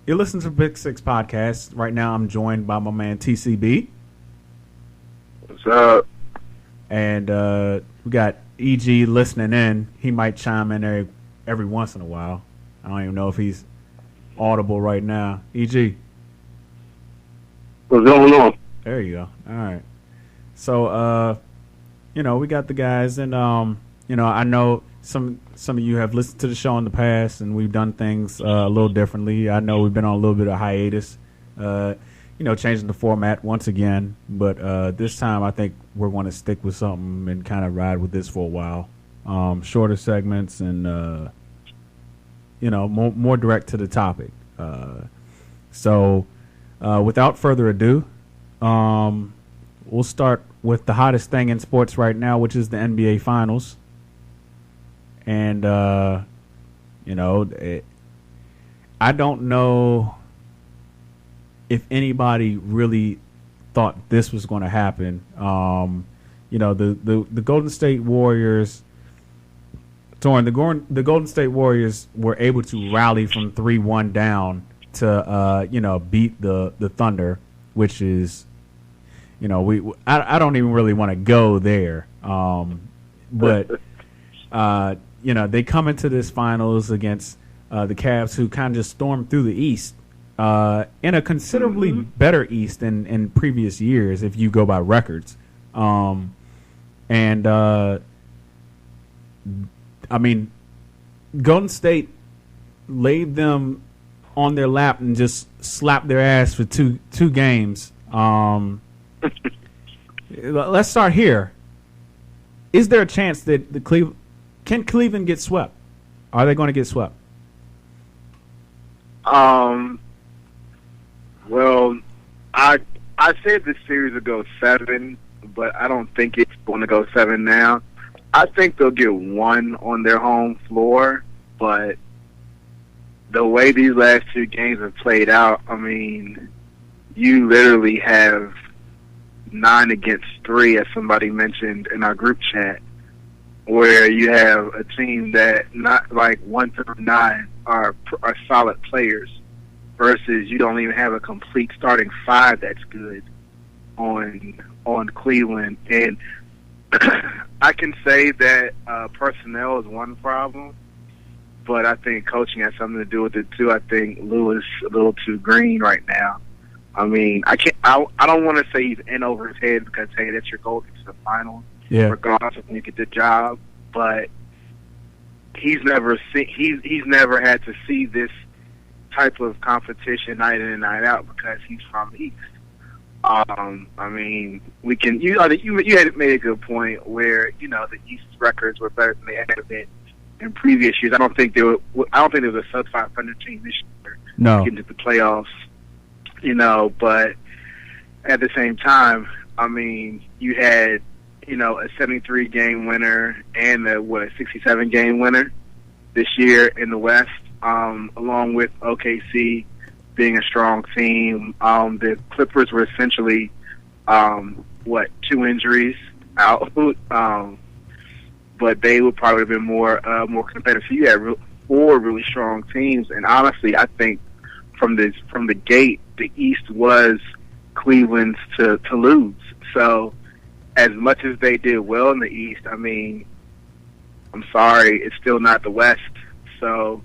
You're listening to Big Six Podcast. Right now, I'm joined by my man TCB. What's up? And we got EG listening in. He might chime in every once in a while. I don't even know if he's audible right now. EG. What's going on? There you go. All right. So, we got the guys, and I know some of you have listened to the show in the past, and we've done things a little differently. I know we've been on a little bit of hiatus, changing the format once again. But this time, I think we're going to stick with something and kind of ride with this for a while. Shorter segments and more direct to the topic. So, without further ado, we'll start with the hottest thing in sports right now, which is the NBA Finals. And, I don't know if anybody really thought this was going to happen. The Golden State Warriors, the Golden State Warriors were able to rally from 3-1 down to, beat the Thunder, which is, I don't even really want to go there. But they come into this finals against the Cavs, who kind of just stormed through the East in a considerably better East than in previous years, if you go by records. Golden State laid them on their lap and just slapped their ass for two games. Let's start here. Is there a chance that can Cleveland get swept? Are they going to get swept? Well, I said this series would go 7, but I don't think it's going to go 7 now. I think they'll get 1 on their home floor, but the way these last 2 games have played out, you literally have 9 against 3, as somebody mentioned in our group chat, where you have a team that not like 1 through 9 are solid players, versus you don't even have a complete starting 5 that's good on Cleveland. And I can say that personnel is one problem, but I think coaching has something to do with it too. I think Lou is a little too green right now. I don't want to say he's in over his head, because hey, that's your goal, to get to the finals, regardless of when you get the job. But he's never had to see this type of competition night in and night out, because he's from the East. You had made a good point where the East records were better than they had been in previous years. I don't think there was a sub 500 team this year. No, getting to the playoffs. But at the same time, you had, a 73 game winner and a 67 game winner this year in the West, along with OKC being a strong team. The Clippers were essentially, 2 injuries out, but they would probably have been more competitive. So you had 4 really strong teams, and honestly, I think from the gate, the East was Cleveland's to lose. So as much as they did well in the East, I'm sorry, it's still not the West. So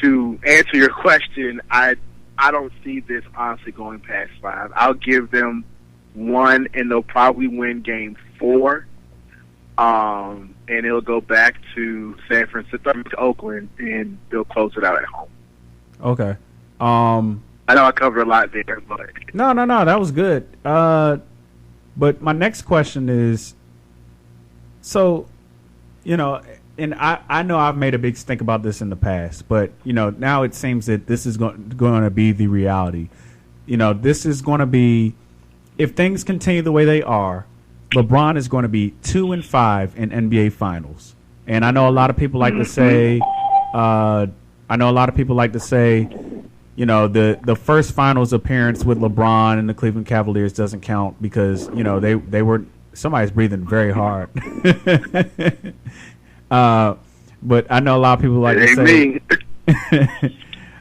to answer your question, I don't see this honestly going past 5. I'll give them 1, and they'll probably win game 4. And it'll go back to San Francisco, to Oakland, and they'll close it out at home. Okay. I know I covered a lot there, but no, that was good. But my next question is, so, and I know I've made a big stink about this in the past, but now it seems that this is going to be the reality. This is going to be, if things continue the way they are, LeBron is going to be 2-5 in NBA Finals. And I know a lot of people like to say, the first Finals appearance with LeBron and the Cleveland Cavaliers doesn't count because they were, somebody's breathing very hard. But I know a lot of people like to say,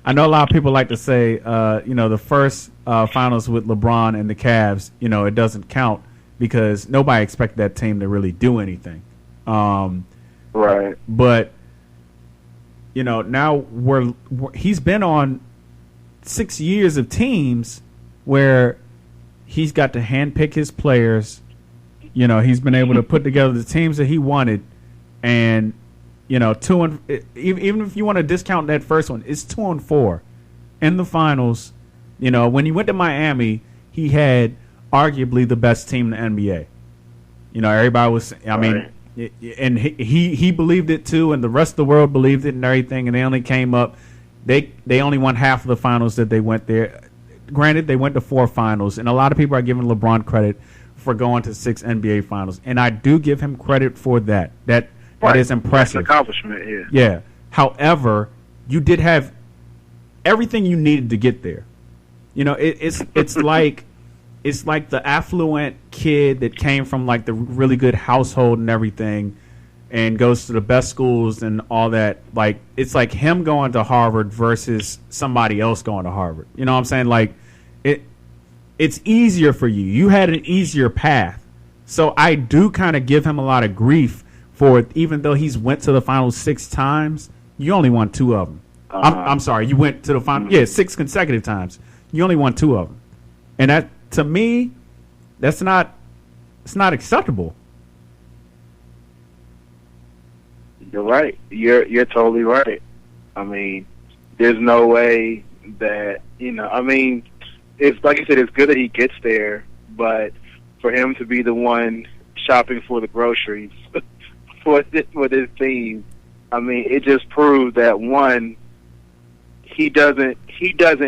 I know a lot of people like to say, the first finals with LeBron and the Cavs, it doesn't count because nobody expected that team to really do anything. Right. But now he's been on 6 years of teams where he's got to handpick his players. He's been able to put together the teams that he wanted, and even if you want to discount that first one, it's 2-4 in the finals. When he went to Miami, he had arguably the best team in the NBA. Everybody was. And he believed it too, and the rest of the world believed it and everything. And they only came up. They only won half of the finals that they went there. Granted, they went to 4 finals, and a lot of people are giving LeBron credit for going to 6 NBA finals, and I do give him credit for that. That is impressive. That's an accomplishment, yeah. Yeah. However, you did have everything you needed to get there. It's like the affluent kid that came from like the really good household and everything, and goes to the best schools and all that. Like, it's like him going to Harvard versus somebody else going to Harvard. You know what I'm saying? Like, it's easier for you. You had an easier path. So I do kind of give him a lot of grief for it, even though he's went to the finals 6 times. You only won 2 of them. I'm sorry. You went to the final, 6 consecutive times. You only won 2 of them. And that, to me, it's not acceptable. You're right. You're totally right. I mean, there's no way that it's like I said. It's good that he gets there, but for him to be the one shopping for the groceries for this team, I mean, it just proves that one, he doesn't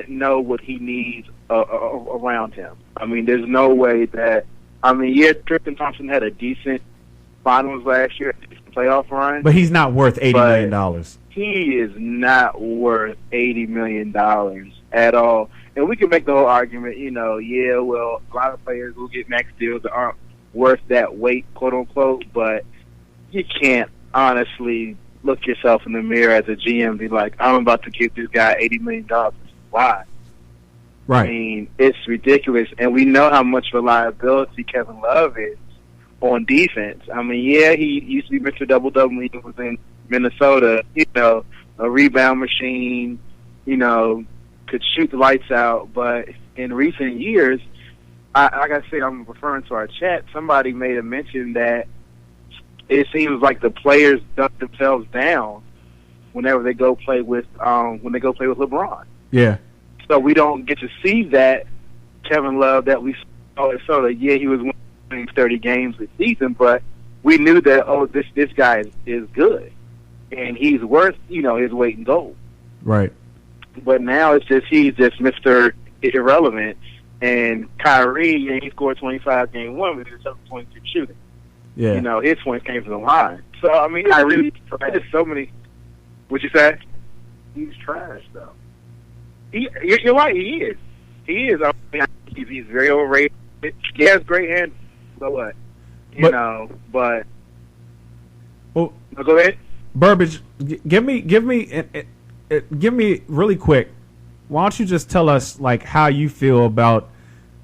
know what he needs around him. I mean, there's no way that. I mean, Tristan Thompson had a decent finals last year, playoff run, but he's not worth $80 million. He is not worth $80 million at all. And we can make the whole argument, a lot of players will get max deals that aren't worth that weight, quote unquote. But you can't honestly look yourself in the mirror as a GM and be like, I'm about to give this guy $80 million. Why? Right. I mean, it's ridiculous. And we know how much reliability Kevin Love is on defense. I mean, he used to be Mr. Double-Double when he was in Minnesota, a rebound machine, could shoot the lights out. But in recent years, like I said, I'm referring to our chat, somebody made a mention that it seems like the players duck themselves down whenever they go play with LeBron. Yeah. So we don't get to see that Kevin Love that we saw at Minnesota. Yeah, he was winning 30 games this season, but we knew that this guy is good, and he's worth his weight in gold. Right. But now he's just Mr. Irrelevant, and Kyrie, he scored 25 game one with his 22 shooting. Yeah. His points came from the line. So I mean, there's so many. What'd you say? He's trash though. You're right. He is. He is. I mean, he's very overrated. He has great hands. So what? But. Well, go ahead. Burbage, give me really quick. Why don't you just tell us like how you feel about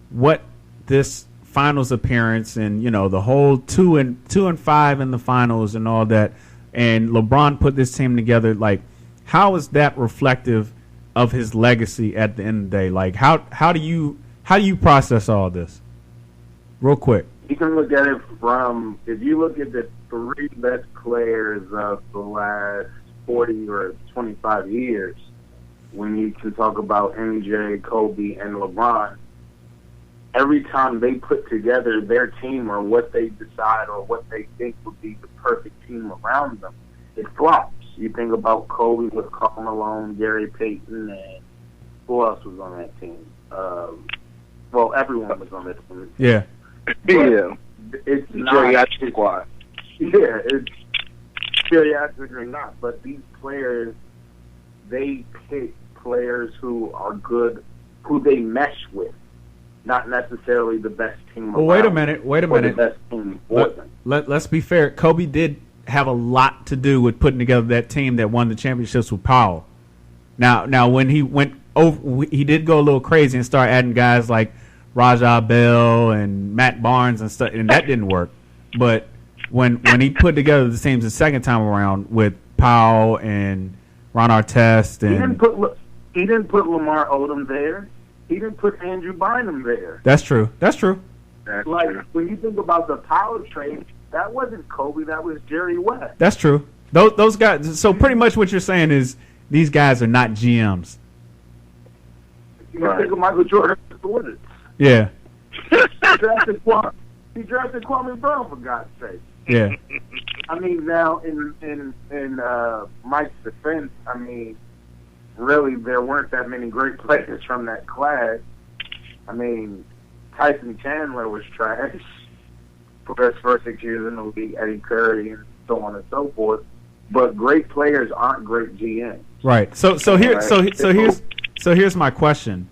what this finals appearance and the whole 2 and 5 in the finals and all that, and LeBron put this team together. Like, how is that reflective of his legacy at the end of the day? Like, how do you process all this? Real quick. You can look at it from, if you look at the 3 best players of the last 40 or 25 years, when you can talk about MJ, Kobe, and LeBron, every time they put together their team or what they decide or what they think would be the perfect team around them, it flops. You think about Kobe with Karl Malone, Gary Payton, and who else was on that team? Well, everyone was on that team. Yeah. Yeah. It's not geriatric squad. Yeah, it's geriatric or not, but these players, they pick players who are good, who they mesh with, not necessarily the best team. Well, wait a minute. The best team for them. Let's be fair. Kobe did have a lot to do with putting together that team that won the championships with Powell. Now when he went over, he did go a little crazy and start adding guys like Rajah Bell and Matt Barnes and stuff, and that didn't work. But when he put together the teams the second time around with Powell and Ron Artest, and he didn't put Lamar Odom there. He didn't put Andrew Bynum there. That's true. That's like true. when you think about the Powell trade, that wasn't Kobe. That was Jerry West. That's true. Those guys. So pretty much what you're saying is these guys are not GMs. You think of Michael Jordan. Yeah. He drafted Kwame Brown, for God's sake. Yeah. I mean, now in Mike's defense, I mean, really there weren't that many great players from that class. I mean, Tyson Chandler was trash for his first 6 years in the league, Eddie Curry, and so on and so forth. But great players aren't great GMs. Right. So here's my question: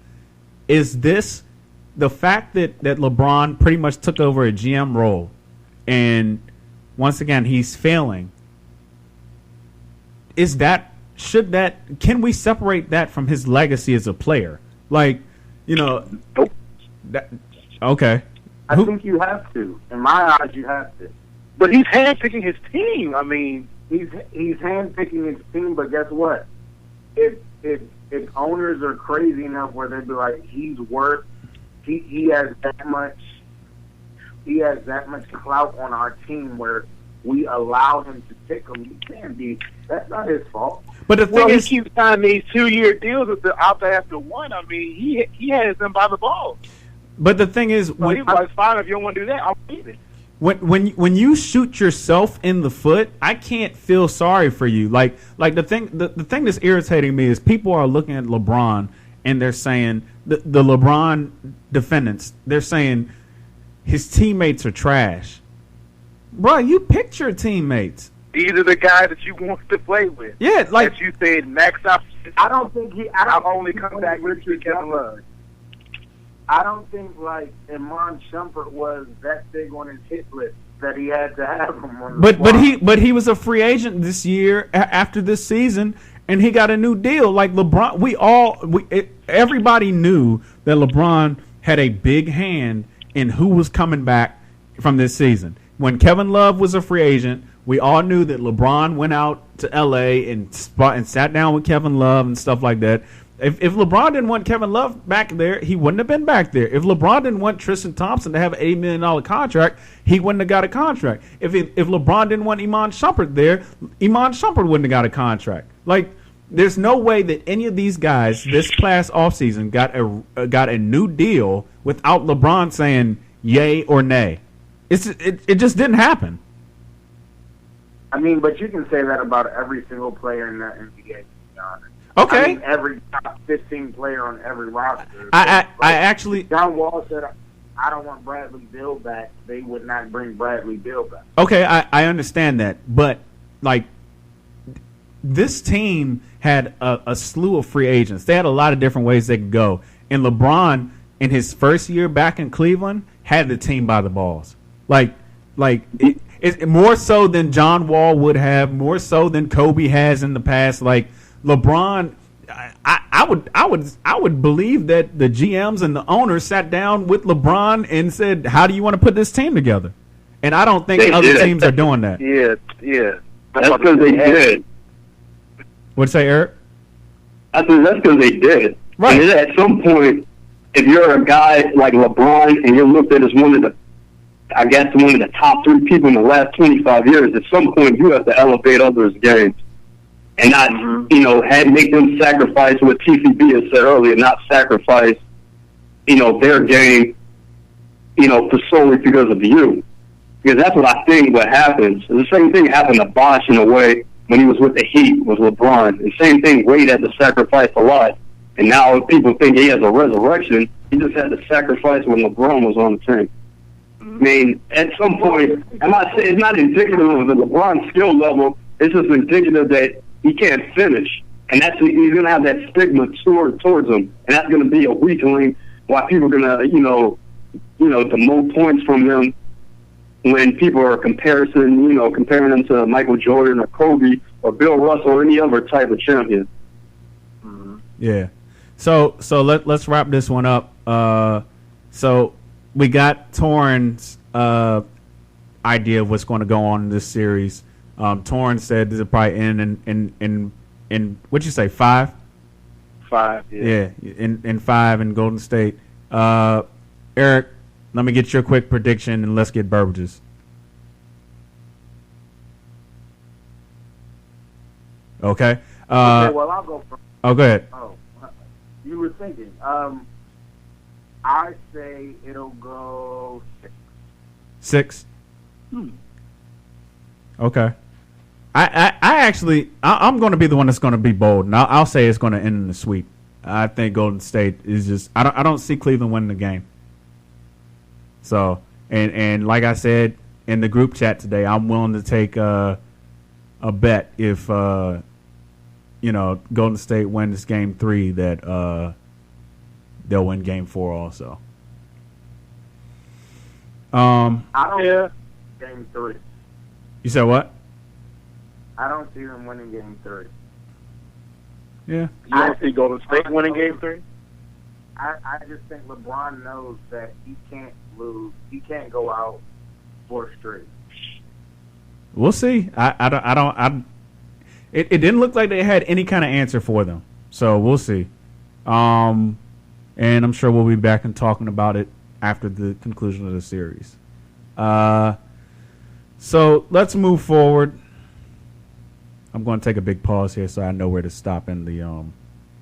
is this the fact that LeBron pretty much took over a GM role, and once again he's failing? Can we separate that from his legacy as a player? Like, Nope. Okay. I think you have to. In my eyes, you have to. But he's handpicking his team. I mean, he's handpicking his team. But guess what? If owners are crazy enough where they'd be like, he has that much clout on our team where we allow him to pick him. He can't be. That's not his fault. But the thing is, he keeps signing these 2-year deals with the out there after one. I mean, he has them by the balls. But the thing is, he was like, fine, if you don't want to do that, I'll leave it. When you shoot yourself in the foot, I can't feel sorry for you. Like the thing that's irritating me is people are looking at LeBron and they're saying the LeBron defendants, they're saying his teammates are trash. Bro, you picked your teammates. These are the guys that you want to play with. Yeah, like as you said, max out. I don't think I'll only come back with Kevin Love. I don't think like Iman Shumpert was that big on his hit list that he had to have him on. But he was a free agent this year after this season, and he got a new deal. Like LeBron, everybody knew that LeBron had a big hand in who was coming back from this season. When Kevin Love was a free agent, we all knew that LeBron went out to L.A. and sat down with Kevin Love and stuff like that. If LeBron didn't want Kevin Love back there, he wouldn't have been back there. If LeBron didn't want Tristan Thompson to have an $8 million contract, he wouldn't have got a contract. If LeBron didn't want Iman Shumpert there, Iman Shumpert wouldn't have got a contract. Like, there's no way that any of these guys this past offseason got a new deal without LeBron saying yay or nay. It just didn't happen. I mean, but you can say that about every single player in the NBA, to be honest. Okay. I mean, every top 15 player on every roster. I actually... John Wall said, I don't want Bradley Beal back. They would not bring Bradley Beal back. Okay, I understand that. But, like, this team had a slew of free agents. They had a lot of different ways they could go. And LeBron, in his first year back in Cleveland, had the team by the balls. It's more so than John Wall would have, more so than Kobe has in the past. Like, LeBron, I would believe that the GMs and the owners sat down with LeBron and said, "How do you want to put this team together?" And I don't think other teams are doing that. Yeah. That's because they did. What'd you say, Eric? I think that's because they did. Right. And at some point, if you're a guy like LeBron and you're looked at as one of the top 3 people in the last 25 years, at some point you have to elevate others' games. And not, make them sacrifice what TCB has said earlier, not sacrifice, their game, for solely because of you. Because that's what I think what happens. The same thing happened to Bosh in a way when he was with the Heat, with LeBron. The same thing, Wade had to sacrifice a lot. And now people think he has a resurrection. He just had to sacrifice when LeBron was on the team. I mean, at some point, I'm not saying it's not indicative of the LeBron skill level. It's just indicative that he can't finish, and he's going to have that stigma towards him, and that's going to be a weakening. Why people are going to, demote points from him when people are comparing him to Michael Jordan or Kobe or Bill Russell or any other type of champion. Yeah. So let's wrap this one up. So we got Torrin's idea of what's going to go on in this series. Torrin said this will probably end in what'd you say, 5? 5. Yeah, in 5 in Golden State. Eric, let me get your quick prediction and let's get Burbage's. Okay. Okay, well, I'll go first. Oh, go ahead. Oh, you were thinking. I say it'll go 6. 6. Okay. I actually I'm going to be the one that's going to be bold, and I'll say it's going to end in the sweep. I think Golden State is just I don't see Cleveland winning the game. So and like I said in the group chat today, I'm willing to take a bet if Golden State wins game 3 that they'll win game 4 also. I don't game 3. You said what? I don't see them winning game 3. Yeah. You don't see Golden State winning game 3? I just think LeBron knows that he can't lose. He can't go out 4 straight. We'll see. It didn't look like they had any kind of answer for them. So we'll see. And I'm sure we'll be back and talking about it after the conclusion of the series. So let's move forward. I'm going to take a big pause here so I know where to stop in the